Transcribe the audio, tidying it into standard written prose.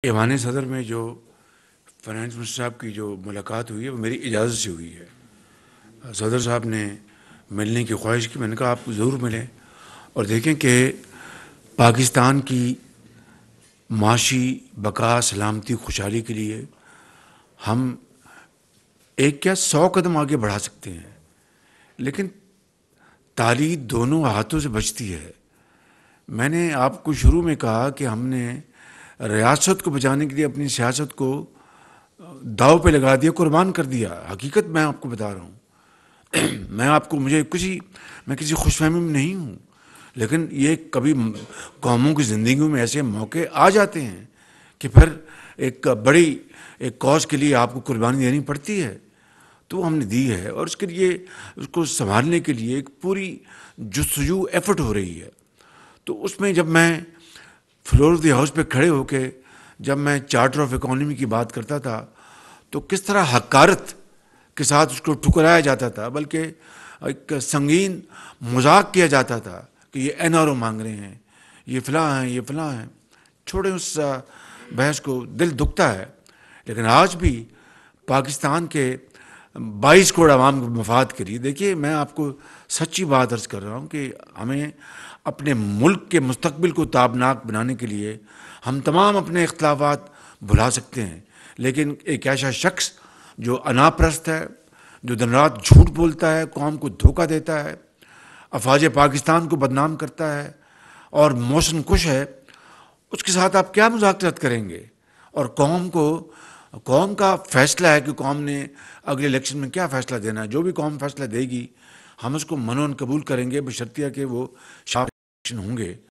ایوان صدر میں جو فائنانس منسٹر صاحب کی جو ملاقات ہوئی ہے وہ میری اجازت سے ہوئی ہے۔ صدر صاحب نے ملنے کی خواہش کی، میں نے کہا آپ ضرور ملیں اور دیکھیں کہ پاکستان کی معاشی بقا، سلامتی، خوشحالی کے لیے ہم ایک کیا 100 قدم آگے بڑھا سکتے ہیں، لیکن تالی دونوں ہاتھوں سے بجتی ہے۔ میں نے آپ کو شروع میں کہا کہ ہم نے ریاست کو بچانے کے لیے اپنی سیاست کو داؤ پہ لگا دیا، قربان کر دیا۔ حقیقت میں آپ کو بتا رہا ہوں۔ میں کسی خوش فہمی میں نہیں ہوں، لیکن یہ کبھی قوموں کی زندگیوں میں ایسے موقع آ جاتے ہیں کہ پھر ایک بڑی کاز کے لیے آپ کو قربانی دینی پڑتی ہے، تو ہم نے دی ہے اور اس کے لیے اس کو سنبھالنے کے لیے ایک پوری جستجو ایفرٹ ہو رہی ہے۔ تو اس میں جب میں فلور آف دی ہاؤس پہ کھڑے ہو کے جب میں چارٹر آف اکانومی کی بات کرتا تھا تو کس طرح حقارت کے ساتھ اس کو ٹھکرایا جاتا تھا، بلکہ ایک سنگین مذاق کیا جاتا تھا کہ یہ این آر او مانگ رہے ہیں، یہ فلاں ہیں، یہ فلاں ہیں۔ چھوڑیں اس بحث کو، دل دکھتا ہے، لیکن آج بھی پاکستان کے 22 کروڑ عوام کے مفاد کے لیے دیکھیے، میں آپ کو سچی بات عرض کر رہا ہوں کہ ہمیں اپنے ملک کے مستقبل کو تابناک بنانے کے لیے ہم تمام اپنے اختلافات بھلا سکتے ہیں، لیکن ایک ایسا شخص جو انا پرست ہے، جو دن رات جھوٹ بولتا ہے، قوم کو دھوکہ دیتا ہے، افواج پاکستان کو بدنام کرتا ہے اور موشن کش ہے، اس کے ساتھ آپ کیا مذاکرات کریں گے؟ اور قوم کا فیصلہ ہے کہ قوم نے اگلے الیکشن میں کیا فیصلہ دینا ہے۔ جو بھی قوم فیصلہ دے گی ہم اس کو منون قبول کریں گے، بشرطیہ کہ وہ شاپ الیکشن ہوں گے۔